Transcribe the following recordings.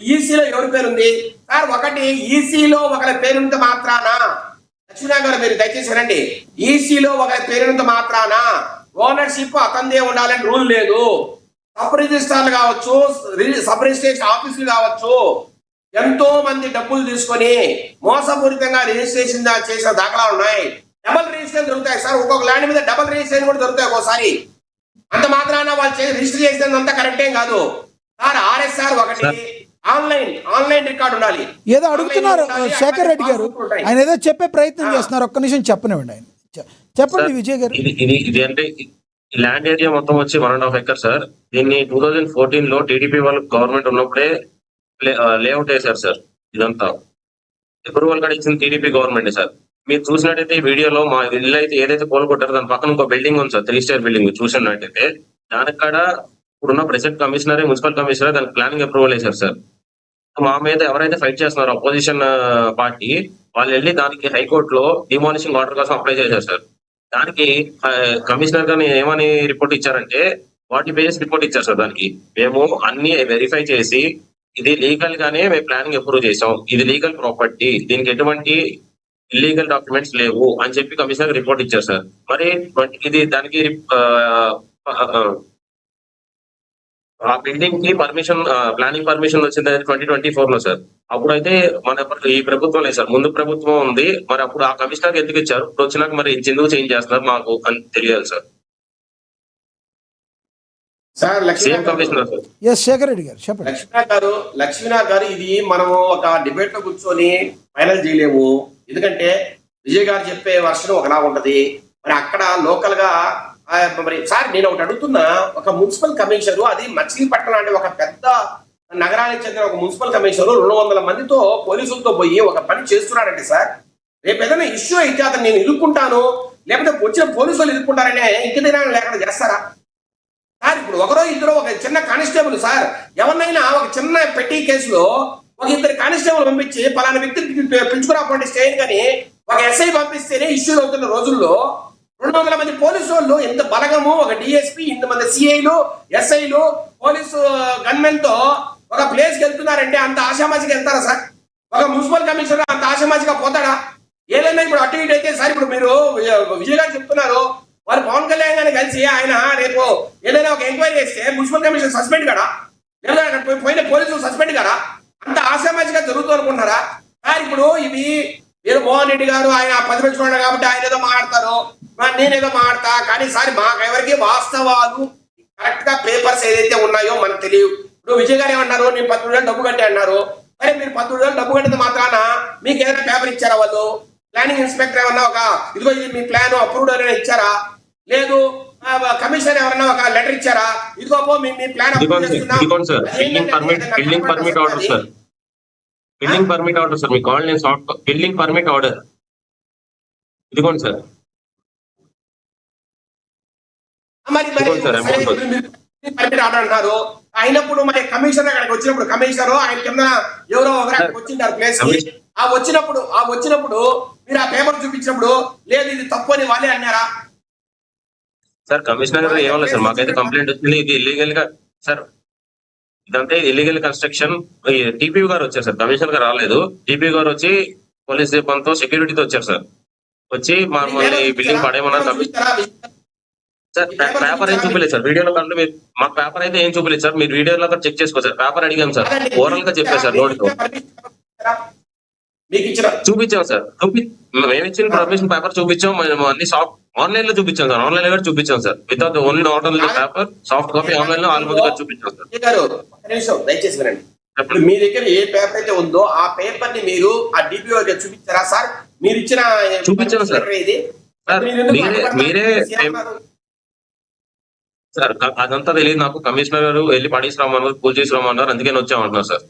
ఈసీలో ఎవరి పేరు ఉంది సార్? ఒకటి ఈసీలో ఒకరి పేరుంత మాత్రాన, లక్ష్మీనారాయణ గారు మీరు దయచేసి వినండి, ఈసీలో ఒకరి పేరుంత మాత్రాన ఓనర్షిప్ అతందే ఉండాలని రూల్ లేదు. సబ్ రిజిస్ట్రార్లు కావచ్చు, సబ్ రిజిస్ట్రేషన్ ఆఫీసులు కావచ్చు, ఎంతో మంది డబ్బులు తీసుకొని మోసపూరితంగా రిజిస్ట్రేషన్ చేసిన దాఖలాలు ఉన్నాయి. డబల్ రిజిస్ట్రేషన్ దొరుకుతాయి సార్, ఒక్కొక్క ల్యాండ్ మీద డబల్ రిజిస్ట్రేషన్ కూడా దొరుకుతాయి ఒక్కోసారి. అంత మాత్రాన వాళ్ళు రిజిస్టర్ చేసినంత కరెక్ట్ ఏం కాదు సార్. ఆర్ఎస్ఆర్ ఒకటి, ఆన్లైన్ రికార్డు ఉండాలి. ఏదో అడుగుతున్నారు శేఖర్ రెడ్డి గారు, ఆయన ఏదో చెప్పే ప్రయత్నం చేస్తున్నారు, ఒక్క నిమిషం చెప్పనివ్వండి. ఆయన చెప్పండి విజయ్ గారు. ఇది అంటే ల్యాండ్ ఏరియా మొత్తం వచ్చి 1.5 acres సార్. దీన్ని 2014 లో టీడీపీ వాళ్ళు గవర్నమెంట్ ఉన్నప్పుడే లేఅవుట్ వేశారు సార్. ఇదంతా అప్రూవల్ కూడా ఇచ్చింది టీడీపీ గవర్నమెంట్ సార్. మీరు చూసినట్టయితే ఈ వీడియోలో మా ఇల్లు అయితే ఏదైతే కోలుకొట్టారో దాని పక్కన ఇంకో బిల్డింగ్ ఉంది సార్, 3 స్టార్ బిల్డింగ్. చూసినట్టయితే దానికి కూడా ఇప్పుడున్న ప్రెసిడెంట్ కమిషనర్, మున్సిపల్ కమిషనర్ దానికి ప్లానింగ్ అప్రూవల్ వేశారు సార్. మా మీద ఎవరైతే ఫైట్ చేస్తున్నారో అపోజిషన్ పార్టీ వాళ్ళు వెళ్ళి దానికి హైకోర్టులో డిమాలిషింగ్ ఆర్డర్ కోసం అప్లై చేశారు సార్. దానికి కమిషనర్ గారు ఏమని రిపోర్ట్ ఇచ్చారంటే 40 pages రిపోర్ట్ ఇచ్చారు సార్. దానికి మేము అన్ని వెరిఫై చేసి ఇది లీగల్ గానే మేము ప్లానింగ్ అప్రూవ్ చేసాం, ఇది లీగల్ ప్రాపర్టీ, దీనికి ఎటువంటి ఇల్లీగల్ డాక్యుమెంట్స్ లేవు అని చెప్పి కమిషనర్ రిపోర్ట్ ఇచ్చారు సార్. మరి ఇది దానికి ఆ బిల్డింగ్ కి పర్మిషన్, ప్లానింగ్ పర్మిషన్ వచ్చింది 2024 లో సార్. అప్పుడైతే మన ఈ ప్రభుత్వం లేదు సార్, ముందు ప్రభుత్వం ఉంది. మరి అప్పుడు ఆ కమిషనర్ ఎందుకు ఇచ్చారు, ఇప్పుడు వచ్చినాక మరి ఎందుకు చేంజ్ చేస్తున్నారు మాకు అని తెలియదు సార్. సార్ శేఖర్ రెడ్డి గారు చెప్పండి. లక్ష్మీనాథ్ గారు ఇది మనము ఒక డిబేట్ లో కూర్చొని ఫైనల్ చేయలేము. ఎందుకంటే విజయ్ గారు చెప్పే వర్షన్ ఒకలా ఉంటది, మరి అక్కడ లోకల్ గా మరి సార్ నేను ఒకటి అడుగుతున్నా, ఒక మున్సిపల్ కమిషనర్, అది మచిలీపట్నం అంటే ఒక పెద్ద నగరానికి చెందిన ఒక మున్సిపల్ కమిషనర్ 200 మందితో పోలీసులతో పోయి ఒక పని చేస్తున్నాడంటే సార్, రేపు ఏదైనా ఇష్యూ అయితే అతను నేను ఇరుక్కుంటాను లేకపోతే వచ్చిన పోలీసులు ఇరుక్కుంటారనే ఇంకేదైనా లేకుండా చేస్తారా సార్? ఇప్పుడు ఒకరో ఇద్దరు, ఒక చిన్న కానిస్టేబుల్ సార్, ఎవరినైనా ఒక చిన్న పెట్టి కేసులో ఒక 2 కానిస్టేబుల్ పంపించి పలానా వ్యక్తిని పిలుచుకురాపోండి స్టేషన్ కానీ ఒక ఎస్ఐ పంపిస్తేనే ఇష్యూలు అవుతున్న రోజుల్లో 200 మంది పోలీసు వాళ్ళు ఎంత బలగము, ఒక డిఎస్పీ, ఇంతమంది సిఐలు, ఎస్ఐలు, పోలీసు గన్మెన్ తో ఒక ప్లేస్ కి వెళ్తున్నారంటే అంత ఆశామాసిగా వెళ్తారా సార్? ఒక మున్సిపల్ కమిషనర్ అంత ఆశామాసిగా పోతాడా? ఏదైనా ఇప్పుడు అటు ఇటు అయితే సార్, ఇప్పుడు మీరు విజయ్ గారు చెప్తున్నారు, వారు పవన్ కళ్యాణ్ గారిని కలిసి ఆయన రేపు ఏదైనా ఒక ఎంక్వైరీ చేస్తే మున్సిపల్ కమిషనర్ సస్పెండ్ కాడా, లేదా పోయిన పోలీసులు సస్పెండ్ కాడా? అంత ఆశామాసిగా జరుగుతూ అనుకుంటున్నారా సార్? ఇప్పుడు ఇవి మీరు మోహన్ రెడ్డి గారు ఆయన 10 పెంచుకున్నాడు కాబట్టి ఆయన ఏదో మాట్లాడతారు, నేనేదో మాట్లాడతా, కానీ సార్ మాకెవరికి వాస్తవాలు కరెక్ట్ గా పేపర్స్ ఏదైతే ఉన్నాయో మనకు తెలియదు. ఇప్పుడు విజయ్ గారు ఏమన్నారు, నేను 10,000 డబ్బు కట్టి అన్నారు. సరే మీరు 10,000 డబ్బు కట్టిన మాత్రాన మీకు ఏదైనా పేపర్ ఇచ్చారా? వాళ్ళు ప్లానింగ్ ఇన్స్పెక్టర్ ఏమన్నా ఒక ఇదిగో ఇది మీ ప్లాన్ అప్రూవ్డ్ అని ఇచ్చారా? లేదు కమిషనర్ ఎవరన్నా ఒక లెటర్ ఇచ్చారా? ఇదిగో మీ plan building permit order sir, building permit order sir, మీ కాల్ నేను సాఫ్ట్ బిల్డింగ్ పర్మిట్ ఆర్డర్ ఇదిగోండి సార్. పర్మిట్ ఆర్డర్ అంటారు. అయినప్పుడు మరి కమిషనర్ అక్కడికి వచ్చినప్పుడు, కమిషనర్ ఆయన కింద ఎవరో ఒకరు వచ్చింటారు ప్లేస్ కి, ఆ వచ్చినప్పుడు మీరు ఆ పేపర్ చూపించినప్పుడు లేదు ఇది తప్పు అని వాళ్ళే అన్నారా సార్? కమిషనర్ గారు ఏమన్నా సార్, మాకైతే కంప్లైంట్ వచ్చింది ఇది ఇల్లీగల్ గా సార్, ఇదంతా ఇల్లీగల్ కన్స్ట్రక్షన్. టీపీ గారు వచ్చారు సార్, కమిషనర్ గారు రాలేదు. టీపీ గారు వచ్చి పోలీస్ దీపంతో సెక్యూరిటీతో వచ్చారు సార్. వచ్చి మమ్మల్ని బిల్డింగ్ పడేయమన్నారు సార్. పేపర్ ఏం చూపలేదు సార్ వీడియోలో కంటే, మీరు మాకు పేపర్ అయితే ఏం చూపలేదు సార్. మీరు వీడియోలో చెక్ చేసుకో సార్. పేపర్ అడిగాం సార్, ఓవరాల్ గా చెప్పారు సార్, నోటితో చూపించాం సార్. మేము ఇచ్చిన పర్మిషన్ పేపర్ చూపించాం, మేము అన్ని సాఫ్ట్ ఆన్లైన్ లో చూపించాం సార్, ఆన్లైన్ లో కూడా చూపించాం sir. Without only not only paper, soft copy online లో ఆల్మోస్ట్ గా చూపించాం సార్. దయచేసి వినండి, ఇప్పుడు మీ దగ్గర ఏ పేపర్ అయితే ఉందో ఆ పేపర్ ని మీరు ఆ డిపిఓ చూపించారా సార్? మీరు ఇచ్చిన చూపించాను సార్. మీరే సార్ అదంతా తెలియదు నాకు. కమిషనర్ గారు వెళ్ళి పడేసిరామన్నారు, కూల్ చేసిరామన్నారు, అందుకని వచ్చామంటున్నారు సార్.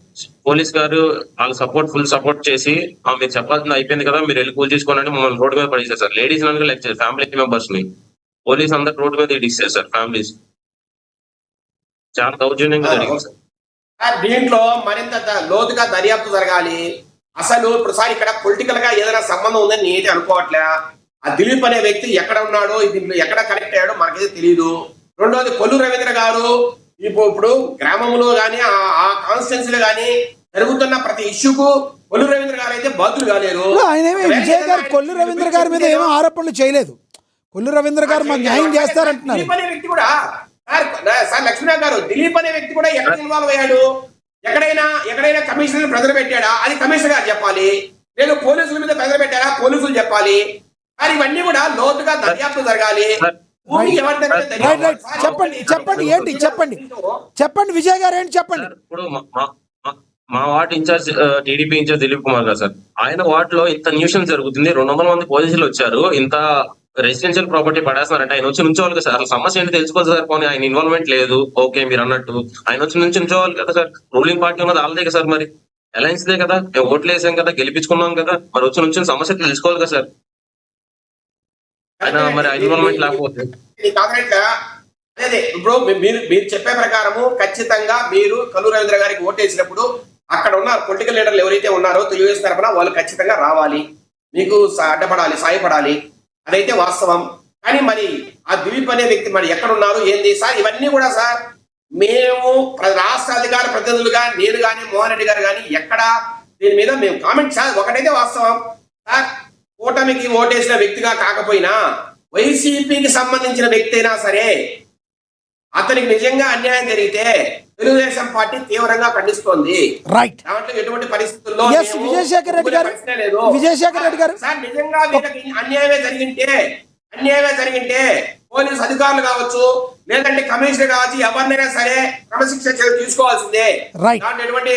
పోలీస్ గారు వాళ్ళు ఫుల్ సపోర్ట్ చేసి మీరు చెప్పాల్సింది అయిపోయింది కదా, మీరు వెళ్ళి కూల్ చేసుకోండి మమ్మల్ని రోడ్డు మీద పడేసారు సార్. లేడీస్ అందరూ లెక్చర్ ఫ్యామిలీ మెంబర్స్ ని పోలీస్ అందరు రోడ్డు మీద ఇడిస్తారు సార్. ఫ్యామిలీస్ చాలా దౌర్జన్యంగా జరిగింది సార్. దీంట్లో మరింత లోతుగా దర్యాప్తు జరగాలి. అసలు ఇప్పుడు సార్ ఇక్కడ పొలిటికల్ గా ఏదైనా సంబంధం ఉందని నేనైతే అనుకోవట్లే. ఆ దిలీప్ అనే వ్యక్తి ఎక్కడ ఉన్నాడో, దీంట్లో ఎక్కడ కనెక్ట్ అయ్యాడో మనకైతే తెలియదు. రెండోది కొల్లు రవీంద్ర గారు ఇప్పుడు గ్రామంలో గానీ ఆ కాన్స్టిట్యున్సీలో గానీ జరుగుతున్న ప్రతి ఇష్యూకు కొల్లు రవీంద్ర గారు అయితే బాధ్యులు కాలేరు. ఇప్పుడు ఆయన ఏమి విజయ్ గారు కొల్లు రవీంద్ర గారి మీద ఏమో ఆరోపణలు చేయలేదు. కొల్లు రవీంద్ర గారు మాకు న్యాయం చేస్తారంటున్నారు. దిలీప్ అనే వ్యక్తి కూడా సార్ లక్ష్మీనాథ్ గారు, దిలీప్ అనే వ్యక్తి కూడా ఎక్కడ ఇన్వాల్వ్ అయ్యాడు? ఎక్కడైనా కమిషనర్ ప్రెజర్ పెట్టాడా? అది కమిషనర్ గారు చెప్పాలి. లేదు పోలీసుల మీద ప్రెజర్ పెట్టారా? పోలీసులు చెప్పాలి. మరి ఇవన్నీ కూడా లోతుగా దర్యాప్తు జరగాలి. భూమి ఎవరి దగ్గర రైట్ రైట్ చెప్పండి ఏంటి చెప్పండి విజయ్ గారు ఏంటి చెప్పండి. ఇప్పుడు మా ward incharge TDP incharge Dilip Kumar గారు సార్, ఆయన వార్డ్ లో ఇంత న్యూషన్ జరుగుతుంది, 200 మంది పోలీసులు వచ్చారు, ఇంత రెసిడెన్షియల్ ప్రాపర్టీ పడేస్తున్నారంటే ఆయన వచ్చి నుంచోవాలి కదా సార్. అసలు సమస్య ఏంటి తెలుసుకోవాలి సార్. పోనీ ఆయన ఇన్వాల్వ్మెంట్ లేదు, ఓకే మీరు అన్నట్టు ఆయన వచ్చి నుంచోవాలి కదా సార్. రూలింగ్ పార్టీ ఉన్నది వాళ్ళదే కదా సార్, మరి అలయన్స్ దే కదా, మేము ఓట్లు వేసాం కదా, గెలిపించుకున్నాం కదా, మరి వచ్చి నుంచి సమస్య తెలుసుకోవాలి కదా సార్. ఆయన మరి ఇన్వాల్వ్మెంట్ లేకపోతే అదే ఇప్పుడు మీరు చెప్పే ప్రకారము ఖచ్చితంగా మీరు కొల్లు రవీంద్ర గారికి ఓటేసినప్పుడు అక్కడ ఉన్న పొలిటికల్ లీడర్లు ఎవరైతే ఉన్నారో తెలుగుదేశం తరఫున వాళ్ళు ఖచ్చితంగా రావాలి, మీకు అడ్డపడాలి, సాయపడాలి. అదైతే వాస్తవం. కానీ మరి ఆ దిలీప్ అనే వ్యక్తి మరి ఎక్కడ ఉన్నారు ఏంది సార్? ఇవన్నీ కూడా సార్ మేము రాష్ట్ర అధికార ప్రతినిధులుగా నేను కానీ మోహన్ రెడ్డి గారు కానీ ఎక్కడ దీని మీద మేము కామెంట్ సార్. ఒకటైతే వాస్తవం సార్, కూటమికి ఓటేసిన వ్యక్తిగా కాకపోయినా వైసీపీకి సంబంధించిన వ్యక్తి అయినా సరే అతనికి నిజంగా అన్యాయం జరిగితే తెలుగుదేశం పార్టీ తీవ్రంగా ఖండిస్తోంది. రైట్. దాంట్లో ఎటువంటి పరిస్థితుల్లో విజయశేఖర్ రెడ్డి గారు సార్ నిజంగా వీళ్ళకి అన్యాయమే జరిగింటే పోలీసు అధికారులు కావచ్చు, లేదంటే కమిషనర్ కావచ్చు, ఎవరినైనా సరే క్రమశిక్షణ చర్యలు తీసుకోవాల్సిందే. రైట్. దాంట్లో ఎటువంటి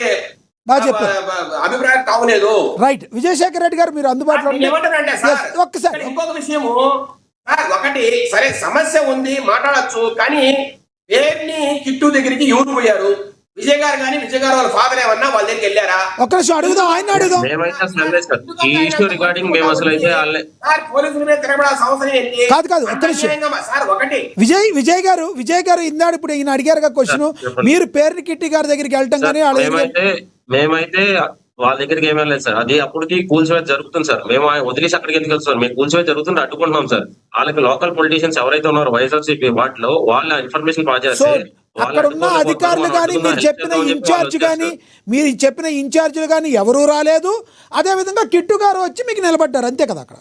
అభిప్రాయం కావలేదు. రైట్. విజయశేఖర్ రెడ్డి గారు మీరు అందుబాటులో ఏమంటారంటే సార్ ఒక్కసారి ఇంకొక విషయము సార్, ఒకటి సరే సమస్య ఉంది మాట్లాడచ్చు, కానీ పేరుని కిట్టు దగ్గరికి ఎవరు పోయారు? విజయ్ గారు కానీ విజయ్ గారు వాళ్ళ ఫాదర్ ఏమన్నా వాళ్ళ దగ్గరికి వెళ్ళారా? ఒక్క నిమిషం అడుగుదాం, ఆయన అడుగుదాం. పోలీసుల మీద తిరగబడాల్సిన అవసరం ఏంటి? కాదు ఒక్క నిమిషం సార్. ఒకటి విజయ్ గారు ఇందాడు ఇప్పుడు ఈయన అడిగారు క్వశ్చన్, మీరు పేరుని కిట్టి గారి దగ్గరికి వెళ్ళటం కానీ మేమైతే వాళ్ళ దగ్గరికి ఏమీ లేదు సార్. అది అప్పటికి కూల్చివేత జరుగుతుంది సార్. మేము వదిలేసి అక్కడికి ఎందుకు వెళ్తాం సార్? మేము కూల్చివేత జరుగుతుంటే అడ్డుకుంటున్నాం సార్. వాళ్ళకి లోకల్ పొలిటీషియన్స్ ఎవరైతే ఉన్నారో వైఎస్ఆర్సీపీ వాటిలో వాళ్ళ ఇన్ఫర్మేషన్ పాస్ చేస్తే అక్కడ ఉన్న అధికారులు కానీ మీరు చెప్పిన ఇన్ఛార్జీలు కానీ ఎవరూ రాలేదు. అదే విధంగా కిట్టు గారు వచ్చి మీకు నిలబడ్డారు, అంతే కదా అక్కడ.